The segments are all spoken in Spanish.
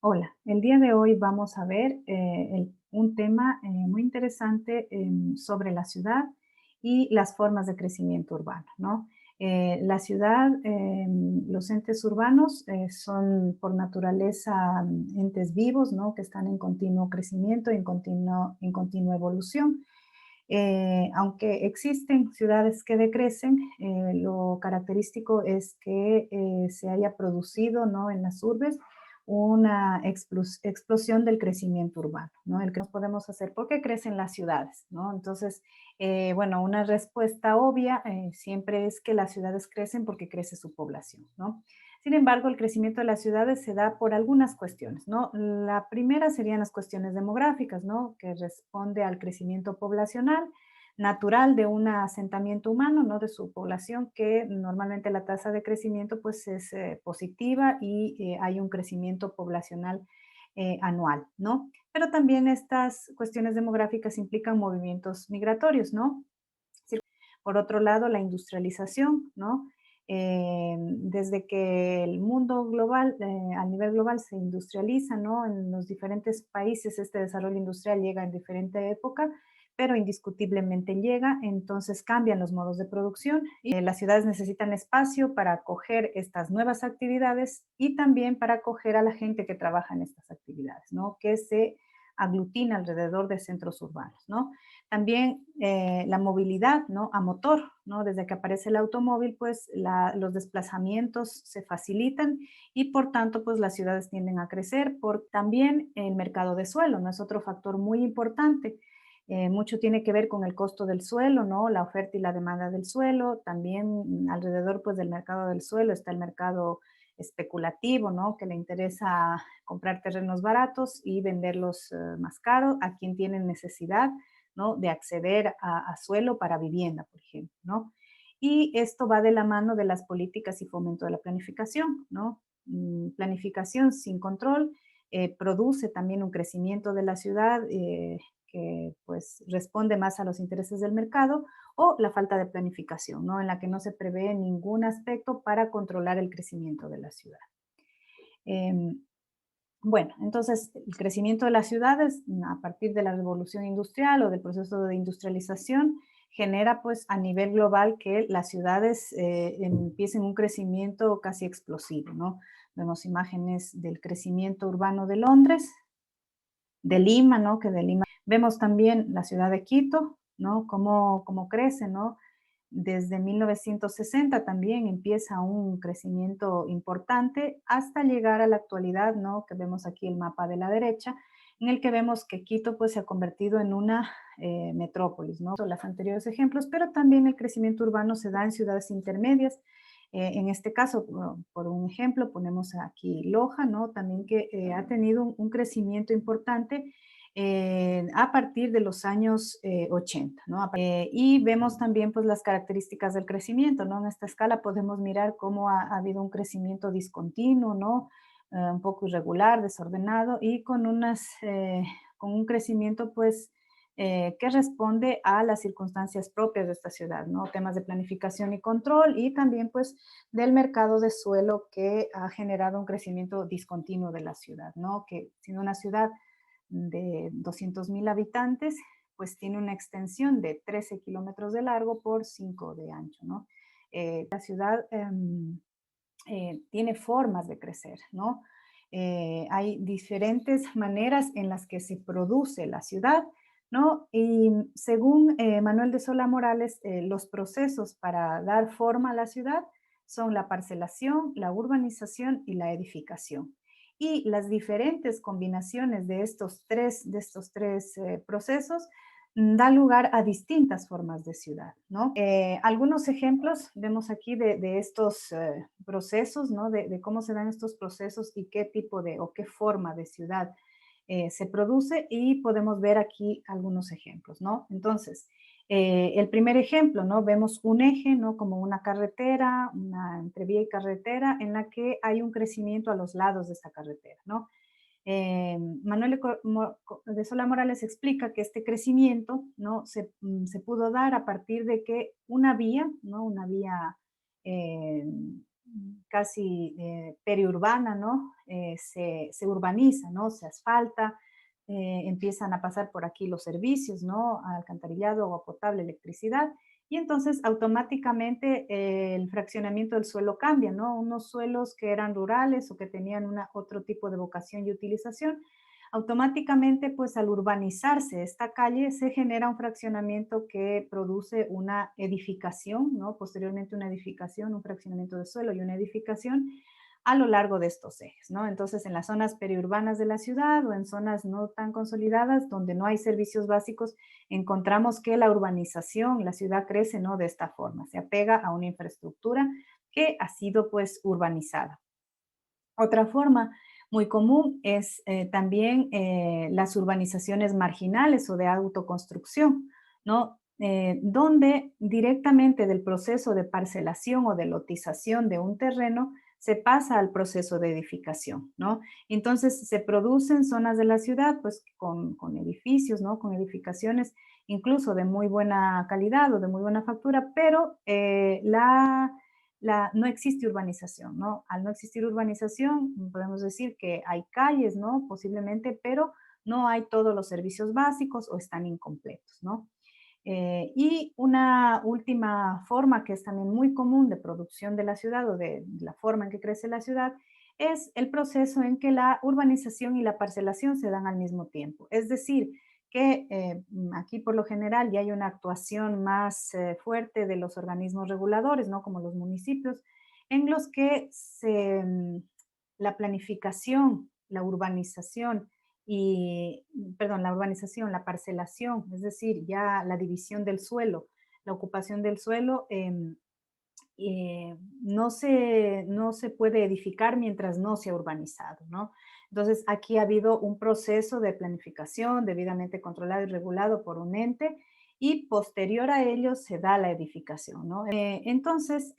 Hola, el día de hoy vamos a ver un tema muy interesante sobre la ciudad y las formas de crecimiento urbano, ¿no? La ciudad, los entes urbanos son por naturaleza entes vivos, ¿no? Que están en continuo crecimiento y en continua evolución. Aunque existen ciudades que decrecen, lo característico es que se haya producido, ¿no? En las urbes una explosión del crecimiento urbano, ¿no? El que nos podemos hacer, ¿por qué crecen las ciudades, ¿no? Entonces, bueno, una respuesta obvia siempre es que las ciudades crecen porque crece su población, ¿no? Sin embargo, el crecimiento de las ciudades se da por algunas cuestiones, ¿no? La primera serían las cuestiones demográficas, ¿no? Que responde al crecimiento poblacional natural de un asentamiento humano, ¿no? De su población, que normalmente la tasa de crecimiento pues es positiva y hay un crecimiento poblacional anual, ¿no? Pero también estas cuestiones demográficas implican movimientos migratorios, ¿no? Por otro lado, la industrialización, ¿no? Desde que el mundo global, a nivel global se industrializa, ¿no? En los diferentes países este desarrollo industrial llega en diferente época, pero indiscutiblemente llega, entonces cambian los modos de producción y las ciudades necesitan espacio para acoger estas nuevas actividades y también para acoger a la gente que trabaja en estas actividades, ¿no? Que se aglutina alrededor de centros urbanos, ¿no? También la movilidad, ¿no? A motor, ¿no? Desde que aparece el automóvil, pues los desplazamientos se facilitan y por tanto, pues las ciudades tienden a crecer. También el mercado de suelo, ¿no? Es otro factor muy importante. Mucho tiene que ver con el costo del suelo, ¿no? La oferta y la demanda del suelo. También alrededor, pues, del mercado del suelo está el mercado especulativo, ¿no? Que le interesa comprar terrenos baratos y venderlos más caros a quien tiene necesidad, ¿no? De acceder a suelo para vivienda, por ejemplo, ¿no? Y esto va de la mano de las políticas y fomento de la planificación, ¿no? Planificación sin control produce también un crecimiento de la ciudad que pues responde más a los intereses del mercado o la falta de planificación, ¿no? En la que no se prevé ningún aspecto para controlar el crecimiento de la ciudad. Eh, bueno, entonces el crecimiento de las ciudades a partir de la revolución industrial o del proceso de industrialización genera pues a nivel global que las ciudades empiecen un crecimiento casi explosivo, ¿no? Vemos imágenes del crecimiento urbano de Londres, de Lima, ¿no? Que de Lima vemos también la ciudad de Quito, ¿no? Cómo crece, ¿no? Desde 1960 también empieza un crecimiento importante hasta llegar a la actualidad, ¿no? Que vemos aquí el mapa de la derecha, en el que vemos que Quito pues se ha convertido en una metrópolis, ¿no? Son los anteriores ejemplos, pero también el crecimiento urbano se da en ciudades intermedias. En este caso, por un ejemplo, ponemos aquí Loja, ¿no? También que ha tenido un crecimiento importante a partir de los años 80, ¿no? Y vemos también pues las características del crecimiento, ¿no? En esta escala podemos mirar cómo ha habido un crecimiento discontinuo, ¿no? Un poco irregular, desordenado y con un crecimiento pues que responde a las circunstancias propias de esta ciudad, ¿no? Temas de planificación y control y también pues del mercado de suelo que ha generado un crecimiento discontinuo de la ciudad, ¿no? Que siendo una ciudad de 200.000 habitantes, pues tiene una extensión de 13 kilómetros de largo por 5 de ancho, ¿no? La ciudad tiene formas de crecer, ¿no? Hay diferentes maneras en las que se produce la ciudad, ¿no? Y según Manuel de Sola Morales, los procesos para dar forma a la ciudad son la parcelación, la urbanización y la edificación. Y las diferentes combinaciones de estos tres procesos da lugar a distintas formas de ciudad, ¿no? Algunos ejemplos vemos aquí de estos procesos, ¿no? De cómo se dan estos procesos y qué tipo o qué forma de ciudad se produce y podemos ver aquí algunos ejemplos, ¿no? Entonces, el primer ejemplo, ¿no? Vemos un eje, ¿no? Como una carretera, una entrevía y carretera en la que hay un crecimiento a los lados de esta carretera, ¿no? Manuel de Sola Morales explica que este crecimiento, ¿no? Se pudo dar a partir de que una vía, ¿no? Una vía eh, casi periurbana, ¿no? Se urbaniza, ¿no? Se asfalta, empiezan a pasar por aquí los servicios, ¿no? Alcantarillado, agua potable, electricidad, y entonces automáticamente el fraccionamiento del suelo cambia, ¿no? Unos suelos que eran rurales o que tenían otro tipo de vocación y utilización, automáticamente pues al urbanizarse esta calle se genera un fraccionamiento que produce una edificación, ¿no? Posteriormente una edificación, un fraccionamiento de suelo y una edificación a lo largo de estos ejes, ¿no? Entonces, en las zonas periurbanas de la ciudad o en zonas no tan consolidadas, donde no hay servicios básicos, encontramos que la urbanización, la ciudad crece, ¿no? De esta forma, se apega a una infraestructura que ha sido, pues, urbanizada. Otra forma muy común es también las urbanizaciones marginales o de autoconstrucción, ¿no? Donde directamente del proceso de parcelación o de lotización de un terreno se pasa al proceso de edificación, ¿no? Entonces se producen zonas de la ciudad pues con edificios, ¿no? Con edificaciones incluso de muy buena calidad o de muy buena factura, pero no existe urbanización, ¿no? Al no existir urbanización, podemos decir que hay calles, ¿no? Posiblemente, pero no hay todos los servicios básicos o están incompletos, ¿no? Y una última forma que es también muy común de producción de la ciudad o de la forma en que crece la ciudad es el proceso en que la urbanización y la parcelación se dan al mismo tiempo. Es decir, que aquí por lo general ya hay una actuación más fuerte de los organismos reguladores, ¿no? Como los municipios, en los que la planificación, la urbanización y, perdón, la urbanización, la parcelación, es decir, ya la división del suelo, la ocupación del suelo, no se puede edificar mientras no se ha urbanizado, ¿no? Entonces, aquí ha habido un proceso de planificación debidamente controlado y regulado por un ente y posterior a ello se da la edificación, ¿no? Entonces,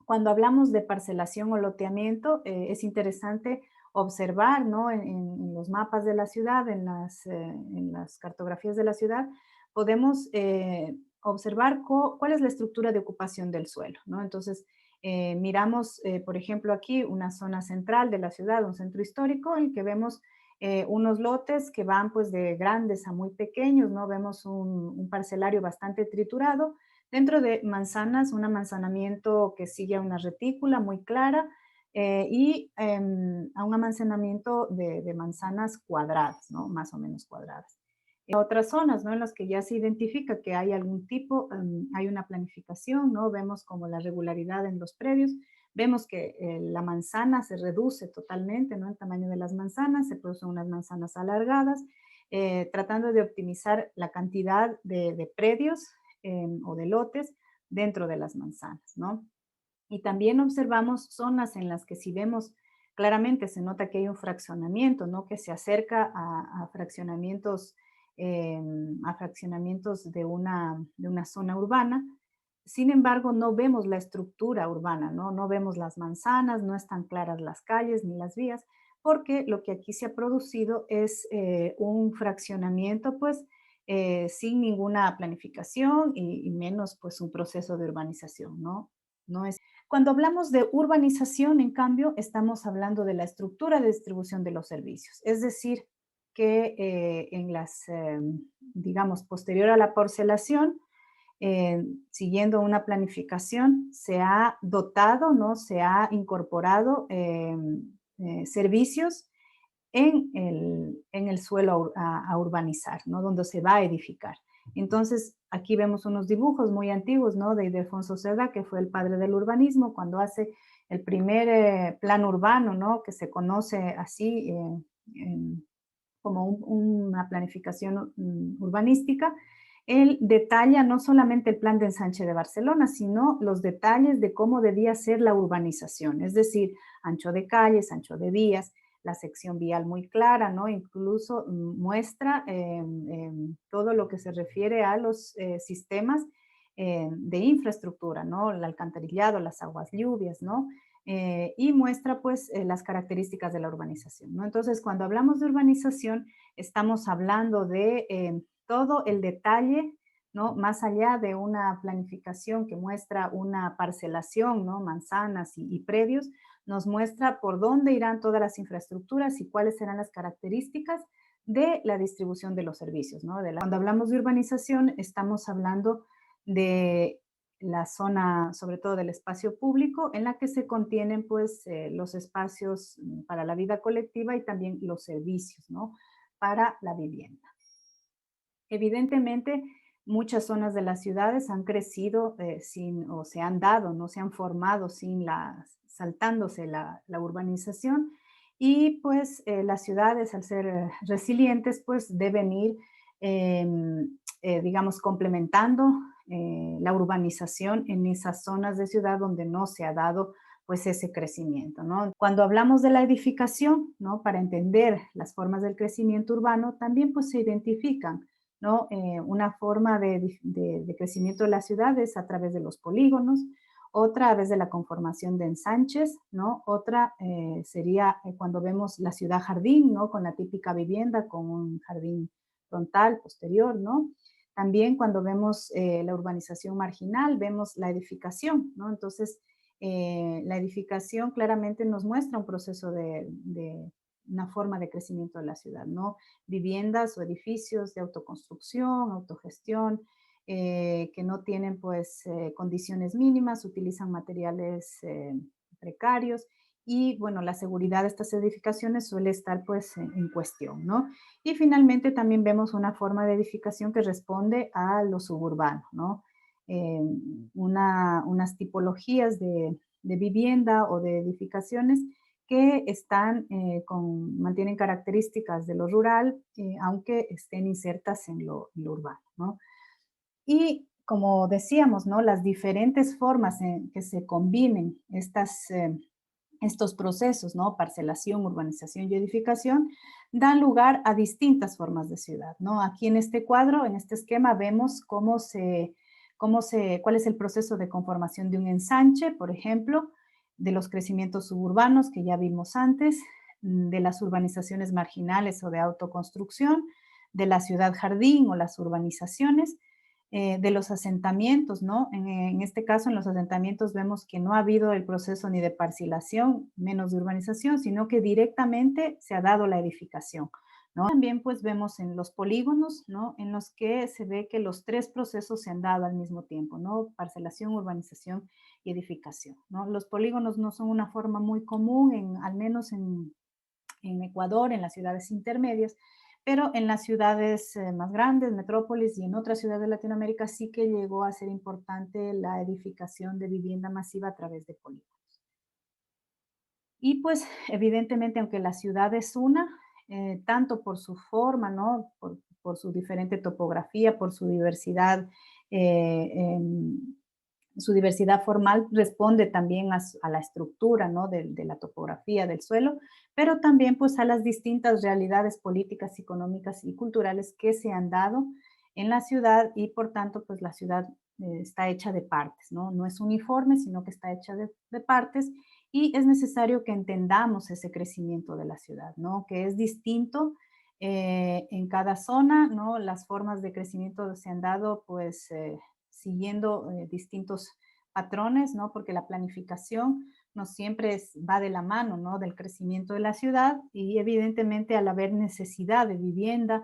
cuando hablamos de parcelación o loteamiento, es interesante observar, ¿no? En los mapas de la ciudad, en las cartografías de la ciudad, podemos observar cuál es la estructura de ocupación del suelo, ¿no? Entonces, miramos, por ejemplo, aquí una zona central de la ciudad, un centro histórico, en el que vemos unos lotes que van pues de grandes a muy pequeños, ¿no? Vemos un parcelario bastante triturado, dentro de manzanas, un amanzanamiento que sigue a una retícula muy clara y a un amanzanamiento de manzanas cuadradas, ¿no? Más o menos cuadradas. En otras zonas, ¿no? En las que ya se identifica que hay algún tipo, hay una planificación, ¿no? Vemos como la regularidad en los predios, vemos que la manzana se reduce totalmente, ¿no? El tamaño de las manzanas, se producen unas manzanas alargadas, tratando de optimizar la cantidad de predios o de lotes dentro de las manzanas, ¿no? Y también observamos zonas en las que si vemos claramente se nota que hay un fraccionamiento, ¿no? Que se acerca a fraccionamientos de una zona urbana. Sin embargo, no vemos la estructura urbana, ¿no? No vemos las manzanas, no están claras las calles ni las vías, porque lo que aquí se ha producido es un fraccionamiento, pues, sin ninguna planificación y menos, pues, un proceso de urbanización, ¿no? No es Cuando hablamos de urbanización, en cambio, estamos hablando de la estructura de distribución de los servicios. Es decir, que digamos, posterior a la parcelación, siguiendo una planificación, se ha dotado, ¿no? Se ha incorporado servicios en el suelo a urbanizar, ¿no? Donde se va a edificar. Entonces, aquí vemos unos dibujos muy antiguos, ¿no? De Ildefonso Cerda, que fue el padre del urbanismo, cuando hace el primer plan urbano, ¿no? Que se conoce así como una planificación urbanística. Él detalla no solamente el plan de ensanche de Barcelona, sino los detalles de cómo debía ser la urbanización, es decir, ancho de calles, ancho de vías, la sección vial muy clara, ¿no? Incluso muestra todo lo que se refiere a los sistemas de infraestructura, ¿no? El alcantarillado, las aguas lluvias, ¿no? Y muestra pues las características de la urbanización, ¿no? Entonces, cuando hablamos de urbanización, estamos hablando de todo el detalle ¿no? Más allá de una planificación que muestra una parcelación, ¿no? Manzanas y predios, nos muestra por dónde irán todas las infraestructuras y cuáles serán las características de la distribución de los servicios, ¿no? Cuando hablamos de urbanización, estamos hablando de la zona, sobre todo del espacio público, en la que se contienen pues los espacios para la vida colectiva y también los servicios, ¿no? Para la vivienda. Evidentemente, muchas zonas de las ciudades han crecido sin, o se han dado, no se han formado sin saltándose la urbanización y pues las ciudades al ser resilientes pues deben ir, digamos, complementando la urbanización en esas zonas de ciudad donde no se ha dado pues ese crecimiento, ¿no? Cuando hablamos de la edificación, ¿no? Para entender las formas del crecimiento urbano, también pues se identifican, ¿no? Una forma de crecimiento de las ciudades a través de los polígonos, otra a través de la conformación de ensanches, ¿no? Otra sería cuando vemos la ciudad jardín, ¿no? Con la típica vivienda, con un jardín frontal, posterior, ¿no? También cuando vemos la urbanización marginal, vemos la edificación, ¿no? Entonces, la edificación claramente nos muestra un proceso de una forma de crecimiento de la ciudad, ¿no? Viviendas o edificios de autoconstrucción, autogestión, que no tienen pues condiciones mínimas, utilizan materiales precarios y bueno, la seguridad de estas edificaciones suele estar pues en cuestión, ¿no? Y finalmente también vemos una forma de edificación que responde a lo suburbano, ¿no? Eh, unas tipologías de vivienda o de edificaciones que mantienen características de lo rural, aunque estén insertas en lo urbano, ¿no? Y como decíamos, ¿no? Las diferentes formas en que se combinen estos procesos, ¿no? Parcelación, urbanización y edificación, dan lugar a distintas formas de ciudad, ¿no? Aquí en este cuadro, en este esquema, vemos cuál es el proceso de conformación de un ensanche, por ejemplo, de los crecimientos suburbanos que ya vimos antes, de las urbanizaciones marginales o de autoconstrucción, de la ciudad jardín o las urbanizaciones, de los asentamientos, ¿no? En este caso, en los asentamientos vemos que no ha habido el proceso ni de parcelación, menos de urbanización, sino que directamente se ha dado la edificación, ¿no? También pues vemos en los polígonos, ¿no? En los que se ve que los tres procesos se han dado al mismo tiempo, ¿no? Parcelación, urbanización y edificación, ¿no? Los polígonos no son una forma muy común, al menos en Ecuador, en las ciudades intermedias, pero en las ciudades más grandes, metrópolis y en otras ciudades de Latinoamérica sí que llegó a ser importante la edificación de vivienda masiva a través de polígonos. Y pues evidentemente, aunque la ciudad es una, tanto por su forma, ¿no? Por su diferente topografía, por eh, em, su diversidad formal responde también a la estructura, ¿no? De la topografía del suelo, pero también pues a las distintas realidades políticas, económicas y culturales que se han dado en la ciudad y por tanto pues la ciudad está hecha de partes, ¿no? No es uniforme, sino que está hecha de partes y es necesario que entendamos ese crecimiento de la ciudad, ¿no? Que es distinto en cada zona, ¿no? Las formas de crecimiento se han dado pues siguiendo distintos patrones, ¿no? Porque la planificación no siempre va de la mano, ¿no? Del crecimiento de la ciudad y evidentemente al haber necesidad de vivienda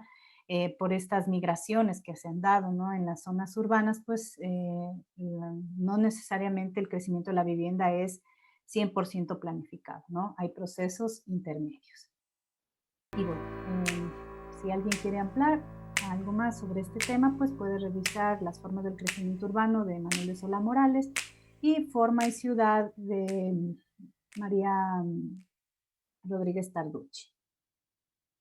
por estas migraciones que se han dado, ¿no? En las zonas urbanas, pues no necesariamente el crecimiento de la vivienda es 100% planificado, ¿no? Hay procesos intermedios. Y bueno, si alguien quiere ampliar algo más sobre este tema, pues puede revisar Las formas del crecimiento urbano de Manuel de Solá Morales y Forma y ciudad de María Rodríguez Tarducci.